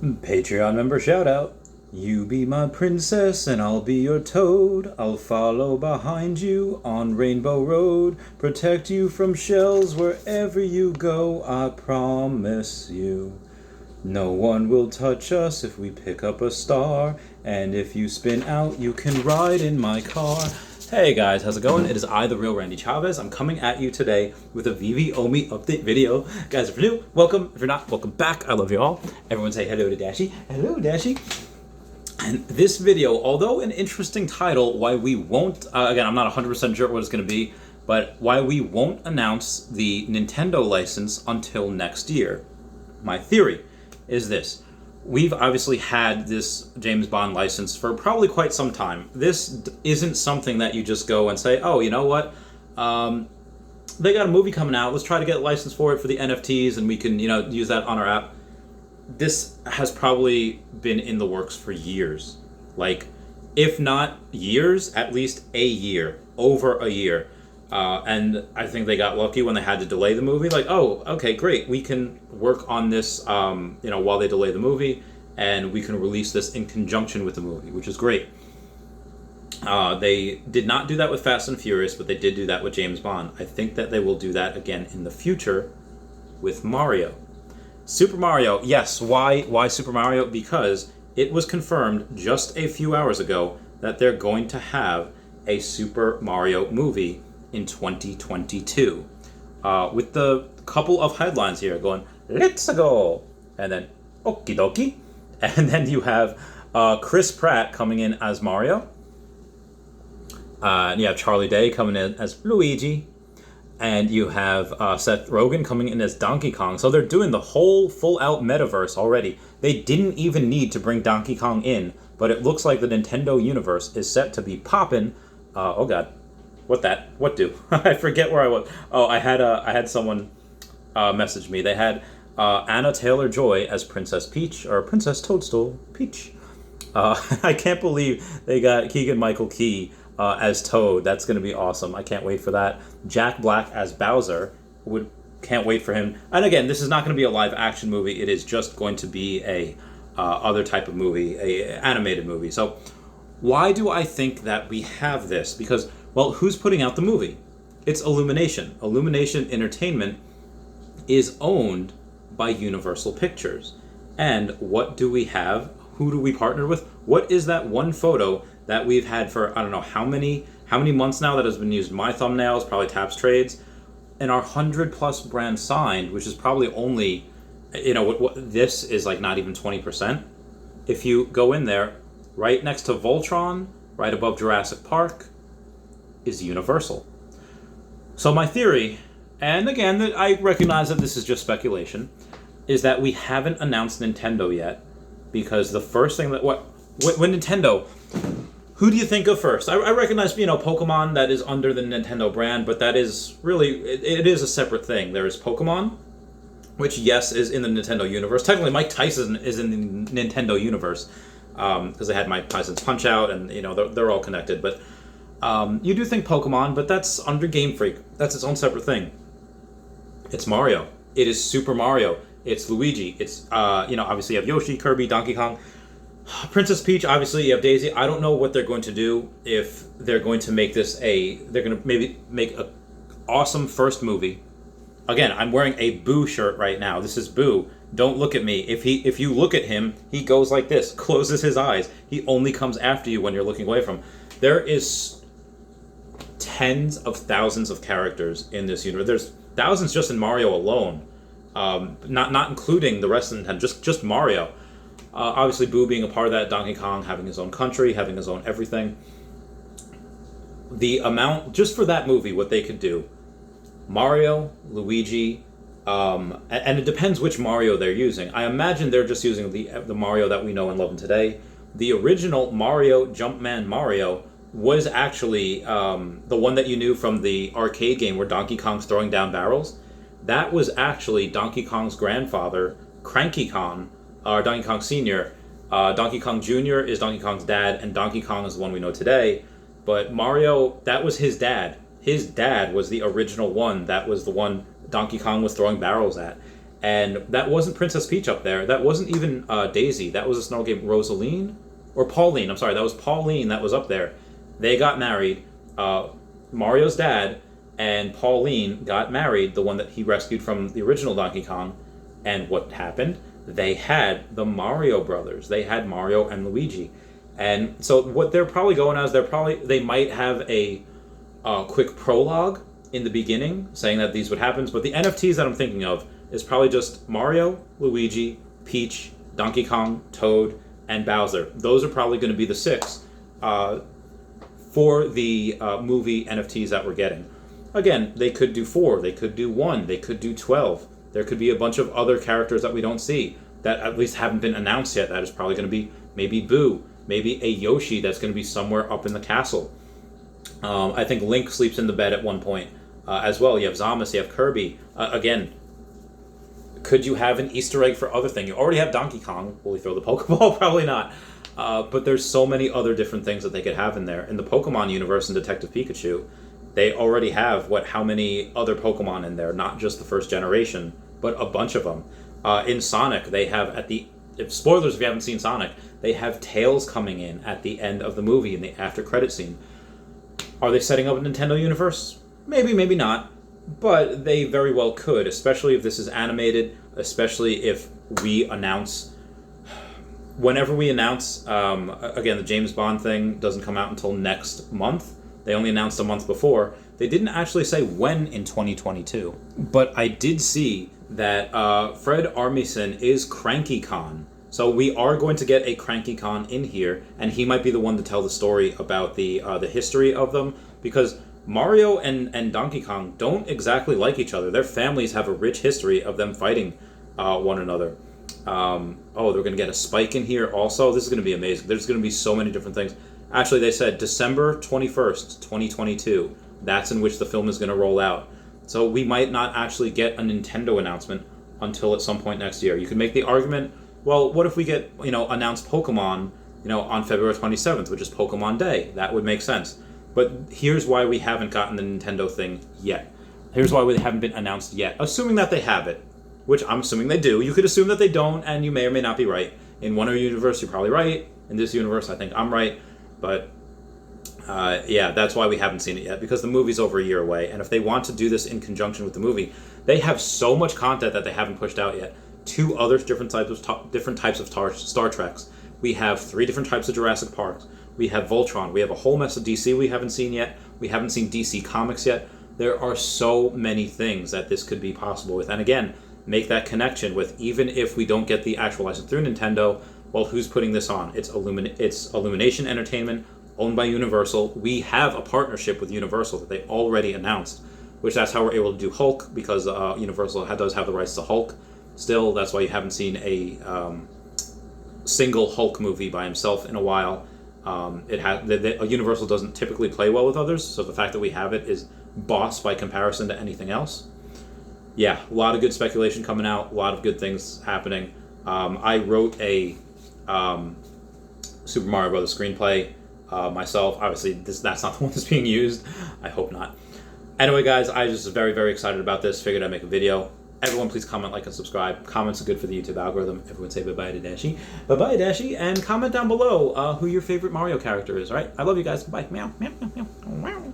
Patreon member shout out. You be my princess and I'll be your toad. I'll follow behind you on Rainbow Road. Protect you from shells wherever you go, I promise you. No one will touch us if we pick up a star. And if you spin out, you can ride in my car. Hey guys, how's it going? It is I, the real Randy Chavez. I'm coming at you today with a Veve Omi update video. Guys, if you're new, welcome. If you're not, welcome back. I love you all. Everyone say hello to Dashi. Hello, Dashi. And this video, although an interesting title, why we won't, again, I'm not 100% sure what it's going to be, but why we won't announce the Nintendo license until next year. My theory is this. We've obviously had this James Bond license for probably quite some time. This isn't something that you just go and say, oh, you know what? They got a movie coming out. Let's try to get a license for it for the NFTs and we can, use that on our app. This has probably been in the works for years. Like, if not years, at least a year. Over a year. And I think they got lucky when they had to delay the movie. Like, oh, okay, great. We can work on this, while they delay the movie, and we can release this in conjunction with the movie, which is great. They did not do that with Fast and Furious, but they did do that with James Bond. I think that they will do that again in the future with Mario. Super Mario, yes. Why Super Mario? Because it was confirmed just a few hours ago that they're going to have a Super Mario movie in 2022. With the couple of headlines here going, let's go! And then, okie dokie. And then you have Chris Pratt coming in as Mario. And you have Charlie Day coming in as Luigi. And you have Seth Rogen coming in as Donkey Kong. So they're doing the whole full-out metaverse already. They didn't even need to bring Donkey Kong in, but it looks like the Nintendo universe is set to be poppin'. Oh god. What do? I forget where I was. Oh, I had someone message me. They had Anna Taylor-Joy as Princess Peach, or Princess Toadstool Peach. I can't believe they got Keegan-Michael Key as Toad. That's going to be awesome. I can't wait for that. Jack Black as Bowser. Can't wait for him. And again, this is not going to be a live-action movie. It is just going to be a other type of movie, a animated movie. So why do I think that we have this? Because, well, who's putting out the movie? It's Illumination. Illumination Entertainment is owned by Universal Pictures. And what do we have? Who do we partner with? What is that one photo that we've had for, I don't know, how many months now that has been used? My thumbnails, probably Taps Trades, and our 100+ brand signed, which is probably only, this is like not even 20%. If you go in there, right next to Voltron, right above Jurassic Park, is Universal. So my theory, and again, that I recognize that this is just speculation, is that we haven't announced Nintendo yet, because the first thing that when Nintendo, who do you think of first? I recognize, Pokemon, that is under the Nintendo brand, but that is really, it is a separate thing. There is Pokemon, which, yes, is in the Nintendo universe. Technically, Mike Tyson is in the Nintendo universe, because they had Mike Tyson's Punch-Out, and, they're all connected. But you do think Pokemon, but that's under Game Freak. That's its own separate thing. It's Mario. It is Super Mario. It's Luigi. It's, obviously you have Yoshi, Kirby, Donkey Kong. Princess Peach, obviously you have Daisy. I don't know what they're going to do, if they're going to make this they're going to maybe make a awesome first movie. Again, I'm wearing a Boo shirt right now. This is Boo. Don't look at me. If you look at him, he goes like this, closes his eyes. He only comes after you when you're looking away from him. There is tens of thousands of characters in this universe. There's thousands just in Mario alone. Not including the rest of Nintendo, just Mario. Obviously, Boo being a part of that, Donkey Kong having his own country, having his own everything. The amount, just for that movie, what they could do, Mario, Luigi, and it depends which Mario they're using. I imagine they're just using the Mario that we know and love today. The original Mario, Jumpman Mario, was actually the one that you knew from the arcade game where Donkey Kong's throwing down barrels. That was actually Donkey Kong's grandfather, Cranky Kong, or Donkey Kong Sr. Donkey Kong Jr. is Donkey Kong's dad, and Donkey Kong is the one we know today. But Mario, that was his dad. His dad was the original one. That was the one Donkey Kong was throwing barrels at. And that wasn't Princess Peach up there. That wasn't even Daisy. That was a Snarl game. Rosaline? Or Pauline. I'm sorry, that was Pauline that was up there. They got married. Mario's dad and Pauline got married, the one that he rescued from the original Donkey Kong. And what happened? They had the Mario brothers. They had Mario and Luigi. And so what they're probably going as, they might have a quick prologue in the beginning saying that these would happen. But the NFTs that I'm thinking of is probably just Mario, Luigi, Peach, Donkey Kong, Toad, and Bowser. Those are probably going to be the 6 for the movie NFTs that we're getting. Again, they could do 4, they could do 1, they could do 12. There could be a bunch of other characters that we don't see that at least haven't been announced yet. That is probably going to be maybe Boo, maybe a Yoshi that's going to be somewhere up in the castle. I think Link sleeps in the bed at one point as well. You have Zombies, you have Kirby. Again, could you have an Easter egg for other things? You already have Donkey Kong. Will he throw the Pokeball? Probably not. But there's so many other different things that they could have in there. In the Pokemon universe in Detective Pikachu, they already have how many other Pokemon in there, not just the first generation, but a bunch of them. In Sonic, they have spoilers if you haven't seen Sonic, they have Tails coming in at the end of the movie in the after credit scene. Are they setting up a Nintendo universe? Maybe, maybe not. But they very well could, especially if this is animated, especially if we announce... Whenever we announce, again, the James Bond thing doesn't come out until next month. They only announced a month before. They didn't actually say when in 2022. But I did see that Fred Armisen is Cranky Khan. So we are going to get a Cranky Khan in here, and he might be the one to tell the story about the history of them, because Mario and Donkey Kong don't exactly like each other. Their families have a rich history of them fighting one another. They're going to get a Spike in here also. This is going to be amazing. There's going to be so many different things. Actually, they said December 21st, 2022. That's in which the film is going to roll out. So we might not actually get a Nintendo announcement until at some point next year. You could make the argument, well, what if we get, announced Pokemon, on February 27th, which is Pokemon Day? That would make sense. But here's why we haven't gotten the Nintendo thing yet. Here's why we haven't been announced yet. Assuming that they have it, which I'm assuming they do. You could assume that they don't, and you may or may not be right. In one universe, you're probably right. In this universe, I think I'm right. But, that's why we haven't seen it yet, because the movie's over a year away. And if they want to do this in conjunction with the movie, they have so much content that they haven't pushed out yet. 2 other different types of Star Treks. We have 3 different types of Jurassic Parks. We have Voltron. We have a whole mess of DC we haven't seen yet. We haven't seen DC Comics yet. There are so many things that this could be possible with. And again, make that connection with, even if we don't get the actual license through Nintendo, well, who's putting this on? It's Illumination Entertainment, owned by Universal. We have a partnership with Universal that they already announced, which that's how we're able to do Hulk, because Universal does have the rights to Hulk. Still, that's why you haven't seen a single Hulk movie by himself in a while. Universal doesn't typically play well with others, so the fact that we have it is boss by comparison to anything else. Yeah, a lot of good speculation coming out, a lot of good things happening. I wrote a Super Mario Bros. Screenplay myself. Obviously, that's not the one that's being used. I hope not. Anyway, guys, I was just very, very excited about this. Figured I'd make a video. Everyone, please comment, like, and subscribe. Comments are good for the YouTube algorithm. Everyone say bye-bye to Dashi. Bye-bye, Dashi. And comment down below who your favorite Mario character is, all right? I love you guys. Bye. Meow, meow, meow, meow.